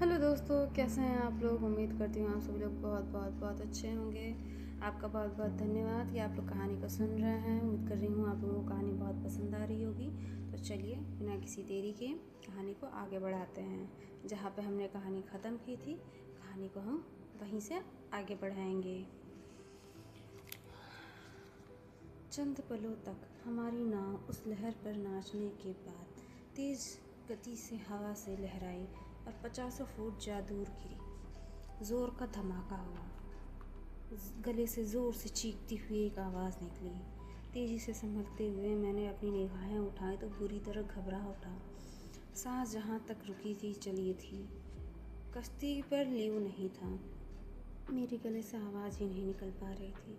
Hello दोस्तों, कैसे हैं आप लोग। उम्मीद करती हूँ आप सभी लोग बहुत बहुत बहुत अच्छे होंगे। आपका बहुत बहुत धन्यवाद कि आप लोग कहानी को सुन रहे हैं। उम्मीद कर रही हूँ आप लोगों को कहानी बहुत पसंद आ रही होगी। तो चलिए बिना किसी देरी के कहानी को आगे बढ़ाते हैं। जहाँ पे हमने कहानी ख़त्म की थी, कहानी को हम वहीं से आगे बढ़ाएंगे। चंद पलों तक हमारी नाव उस लहर पर नाचने के बाद तेज़ गति से हवा से लहराई और 50 फुट जा दूर गिरी। ज़ोर का धमाका हुआ। गले से ज़ोर से चीखती हुई एक आवाज़ निकली। तेज़ी से संभलते हुए मैंने अपनी निगाहें उठाई तो बुरी तरह घबरा उठा। सांस जहाँ तक रुकी थी चली थी। कश्ती पर लियो नहीं था। मेरे गले से आवाज़ ही नहीं निकल पा रही थी।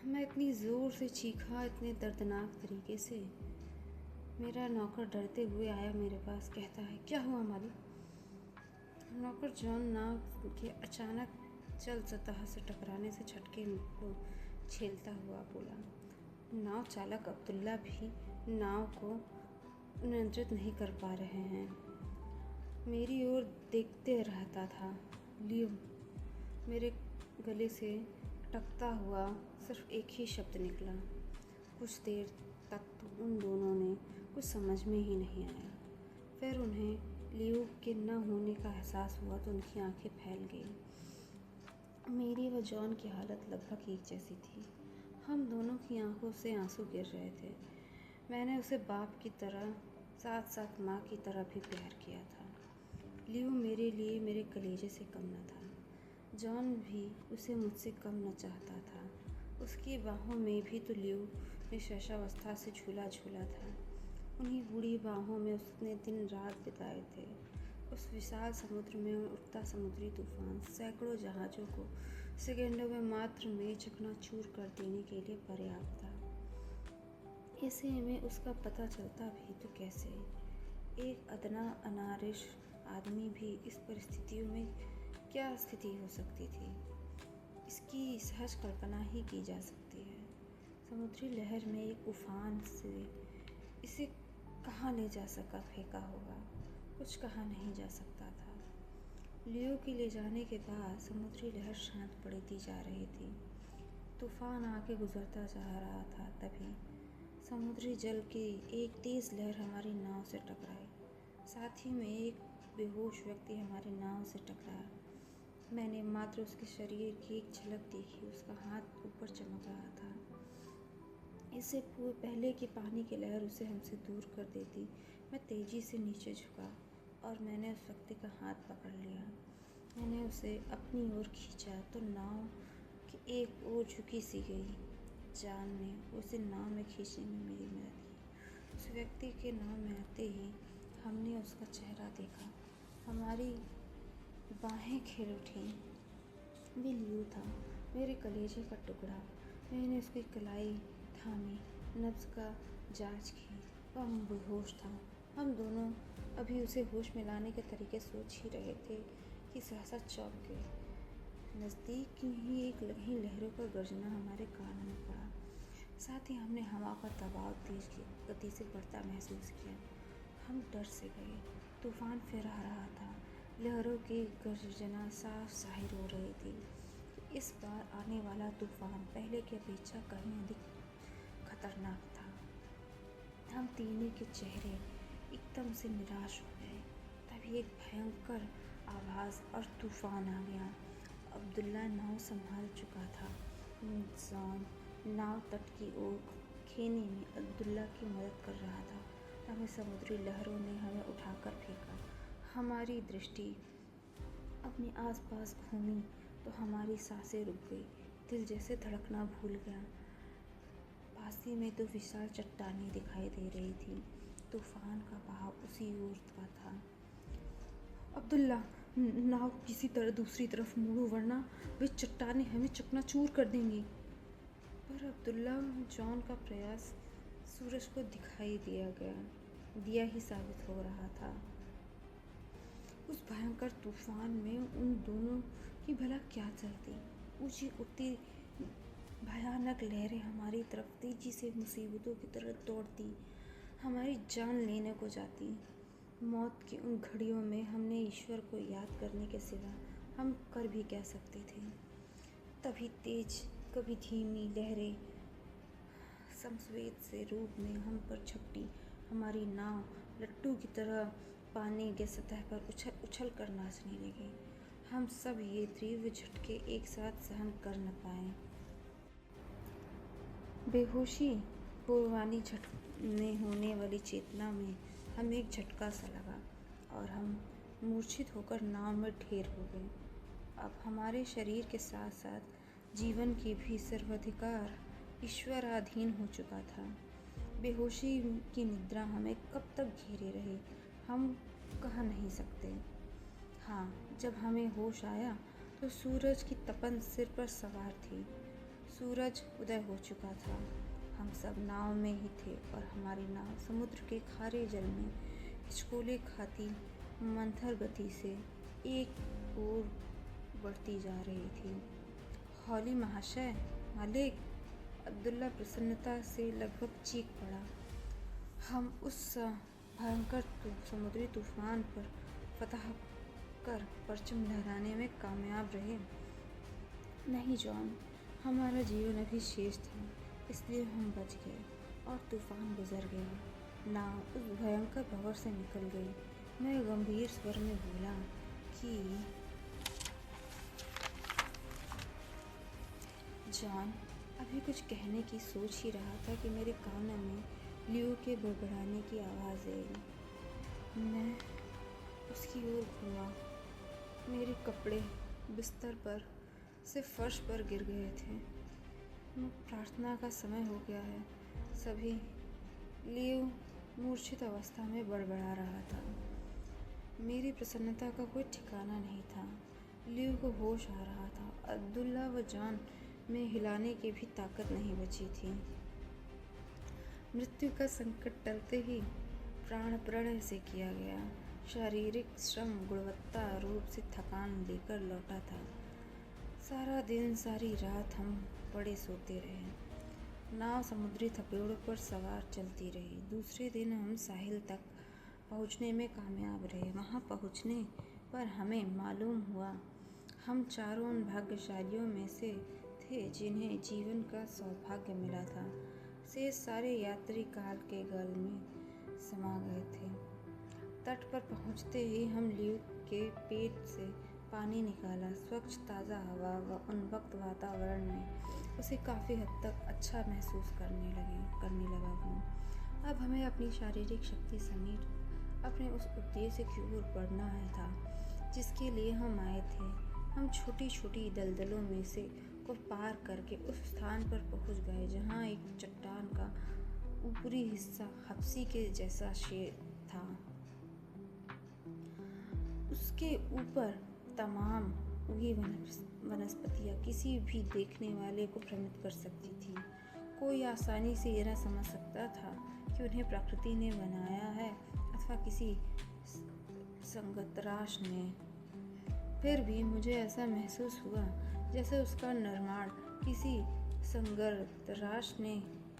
मैं इतनी ज़ोर से चीखा, इतने दर्दनाक तरीके से। मेरा नौकर डरते हुए आया मेरे पास, कहता है, क्या हुआ मालिक। नौकर जॉन नाव के अचानक चल सतह से टकराने से झटके को झेलता हुआ बोला। नाव चालक अब्दुल्ला भी नाव को नियंत्रित नहीं कर पा रहे हैं। मेरी ओर देखते रहता था। लियो। मेरे गले से टकता हुआ सिर्फ एक ही शब्द निकला। कुछ देर तक तो उन दोनों ने कुछ समझ में ही नहीं आया। फिर उन्हें लियो के न होने का एहसास हुआ तो उनकी आंखें फैल गई। मेरी व जॉन की हालत लगभग एक जैसी थी। हम दोनों की आंखों से आंसू गिर रहे थे। मैंने उसे बाप की तरह साथ साथ माँ की तरह भी प्यार किया था। लियो मेरे लिए मेरे कलेजे से कम न था। जॉन भी उसे मुझसे कम न चाहता था। उसकी बाहों में भी तो लियो ने शैशवावस्था से झूला झूला था। उन्हीं बूढ़ी बाहों में उसने दिन रात बिताए थे। उस विशाल समुद्र में उठता समुद्री तूफान सैकड़ों जहाज़ों को सेकंडों में मात्र में चकनाचूर कर देने के लिए पर्याप्त था। ऐसे में उसका पता चलता भी तो कैसे। एक अदना अनारिश आदमी भी इस परिस्थितियों में क्या स्थिति हो सकती थी, इसकी सहज कल्पना ही की जा सकती है। समुद्री लहर में एक उफान से इसे कहाँ ले जा सका फेंका होगा, कुछ कहा नहीं जा सकता था। लियो के ले जाने के बाद समुद्री लहर शांत पड़ती जा रही थी। तूफान आगे गुजरता जा रहा था। तभी समुद्री जल की एक तेज़ लहर हमारी नाव से टकराई। साथ ही में एक बेहोश व्यक्ति हमारी नाव से टकराया। मैंने मात्र उसके शरीर की एक झलक देखी। उसका हाथ ऊपर चमक रहा था। इससे पहले कि पानी की लहर उसे हमसे दूर कर देती, मैं तेज़ी से नीचे झुका और मैंने उस व्यक्ति का हाथ पकड़ लिया। मैंने उसे अपनी ओर खींचा तो नाव की एक ओर झुकी सी गई। जान ने उसे नाव में खींचने में मेरी मदद की। उस व्यक्ति के नाव में आते ही हमने उसका चेहरा देखा। हमारी बाहें खिल उठी। वे लियो था, मेरे कलेजे का टुकड़ा। मैंने उसकी कलाई थामी, नब्ज़ का जांच की। वह बेहोश था। हम दोनों अभी उसे होश में लाने के तरीके सोच ही रहे थे कि सहसा चौंक गए। नज़दीक ही एक लहरों का गर्जना हमारे कानों में पड़ा। साथ ही हमने हवा का दबाव तेज गति से बढ़ता महसूस किया। हम डर से गए। तूफान फिर आ रहा था। लहरों की गर्जना साफ जाहिर हो रही थी कि इस बार आने वाला तूफान पहले की अपेक्षा कहीं अधिक खतरनाक था। हम तीनों के चेहरे एकदम से निराश हो गए। तभी एक भयंकर आवाज़ और तूफान आ गया। अब्दुल्ला नाव संभाल चुका था। जॉन नाव तट की ओर खेने में अब्दुल्ला की मदद कर रहा था। हमें समुद्री लहरों ने हमें उठाकर फेंका। हमारी दृष्टि अपने आसपास घूमी तो हमारी सांसें रुक गई। दिल जैसे धड़कना भूल गया। पास ही में दो विशाल चट्टानें दिखाई दे रही थी। तूफान का बहाव उसी ओर का था। अब्दुल्ला, नाव किसी तरह दूसरी तरफ मोड़ो वरना वे चट्टानें हमें चकनाचूर कर देंगी। पर अब्दुल्ला जॉन का प्रयास सूरज को दिखाई दिया ही साबित हो रहा था। उस भयंकर तूफान में उन दोनों की भला क्या चलती। ऊंची उठती भयानक लहरें हमारी तरफ तेजी से मुसीबतों की तरह दौड़ती, हमारी जान लेने को जाती। मौत की उन घड़ियों में हमने ईश्वर को याद करने के सिवा हम कर भी क्या सकते थे। तभी तेज, कभी धीमी लहरें समसवेद से रूप में हम पर झपटी। हमारी नाव लट्टू की तरह पानी के सतह पर उछल उछल कर नाचने लगी। हम सब ये तीव्र झटके एक साथ सहन कर न पाए। बेहोशी पूर्वानी में होने वाली चेतना में हमें एक झटका सा लगा और हम मूर्छित होकर नाव में ढेर हो गए। अब हमारे शरीर के साथ साथ जीवन की भी सर्वाधिकार ईश्वराधीन हो चुका था। बेहोशी की निद्रा हमें कब तक घेरे रही हम कह नहीं सकते। हाँ, जब हमें होश आया तो सूरज की तपन सिर पर सवार थी। सूरज उदय हो चुका था। हम सब नाव में ही थे और हमारी नाव समुद्र के खारे जल में हिचकोले खाती मंथर गति से एक ओर बढ़ती जा रही थी। हौली महाशय, मालिक, अब्दुल्ला प्रसन्नता से लगभग चीख पड़ा। हम उस भयंकर समुद्री तूफान पर फतह कर परचम लहराने में कामयाब रहे। नहीं जॉन, हमारा जीवन अभी शेष था, इसलिए हम बच गए और तूफान गुजर गया। नाव उस भयंकर भंवर से निकल गई। मैं गंभीर स्वर में बोला कि जॉन अभी कुछ कहने की सोच ही रहा था कि मेरे कानों में लियो के बड़बड़ाने की आवाज़ आई। मैं उसकी ओर घूमा। मेरे कपड़े बिस्तर पर से फर्श पर गिर गए थे। प्रार्थना का समय हो गया है। सभी लियो मूर्छित अवस्था में बड़बड़ा रहा था। मेरी प्रसन्नता का कोई ठिकाना नहीं था। लियो को होश आ रहा था। अब्दुल्ला व जॉन में हिलाने की भी ताकत नहीं बची थी। मृत्यु का संकट टलते ही प्राण प्रणय से किया गया शारीरिक श्रम गुणवत्ता रूप से थकान लेकर लौटा था। सारा दिन सारी रात हम पड़े सोते रहे। नाव समुद्री थपेड़ों पर सवार चलती रही। दूसरे दिन हम साहिल तक पहुंचने में कामयाब रहे। वहां पहुंचने पर हमें मालूम हुआ हम चारों उन भाग्यशालियों में से थे जिन्हें जीवन का सौभाग्य मिला था। से सारे यात्री काल के गल में समा गए थे। तट पर पहुंचते ही हम लियो के पेट से पानी निकाला। स्वच्छ ताज़ा हवा व उन्मुक्त वातावरण में उसे काफ़ी हद तक अच्छा महसूस करने लगा वो। अब हमें अपनी शारीरिक शक्ति समेत अपने उस उद्देश्य की ओर बढ़ना है था जिसके लिए हम आए थे। हम छोटी छोटी दलदलों में से को पार करके उस स्थान पर पहुंच गए जहां एक चट्टान का ऊपरी हिस्सा हप्सी के जैसा शेर था। उसके ऊपर तमाम उगी वनस्पतियाँ किसी भी देखने वाले को भ्रमित कर सकती थी। कोई आसानी से यह न समझ सकता था कि उन्हें प्रकृति ने बनाया है अथवा किसी संगतराश ने। फिर भी मुझे ऐसा महसूस हुआ जैसे उसका निर्माण किसी संगतराश ने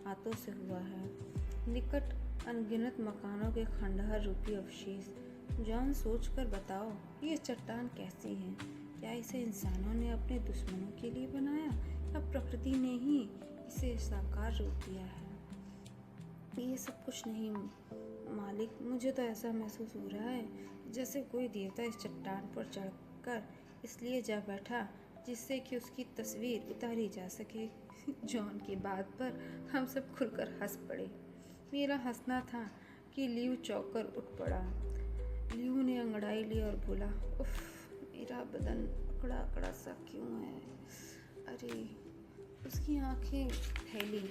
हाथों से हुआ है। निकट अनगिनत मकानों के खंडहर रूपी अवशेष। जॉन सोच कर बताओ, ये चट्टान कैसी है? क्या इसे इंसानों ने अपने दुश्मनों के लिए बनाया या प्रकृति ने ही इसे साकार रूप दिया है? ये सब कुछ नहीं मालिक, मुझे तो ऐसा महसूस हो रहा है जैसे कोई देवता इस चट्टान पर चढ़कर इसलिए जा बैठा जिससे कि उसकी तस्वीर उतारी जा सके। जॉन की बात पर हम सब खुलकर हंस पड़े। मेरा हंसना था कि लियो चौंक कर उठ पड़ा। लियो ने अंगड़ाई ली और बोला, उफ, मेरा बदन अकड़ा अकड़ा सा क्यों है? अरे, उसकी आंखें फैली।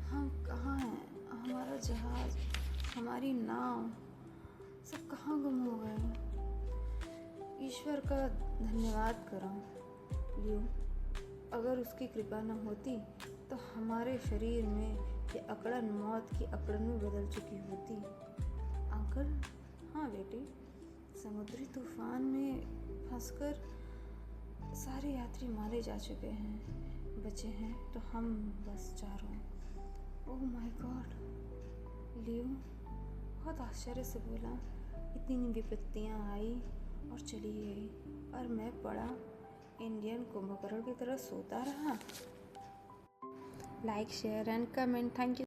हम कहाँ हैं? हमारा जहाज, हमारी नाव, सब कहाँ गुम हो गए? ईश्वर का धन्यवाद करो लियो। अगर उसकी कृपा न होती तो हमारे शरीर में ये अकड़न मौत की अकड़न में बदल चुकी होती। अंकल, हाँ बेटे, समुद्री तूफान में फंसकर सारे यात्री मारे जा चुके हैं। बचे हैं तो हम बस चारों। ओह माय गॉड, लियो बहुत आश्चर्य से बोला। इतनी विपत्तियाँ आई और चली गई और मैं पड़ा इंडियन कुंभकर्ण की तरह सोता रहा। Like share and comment. Thank you.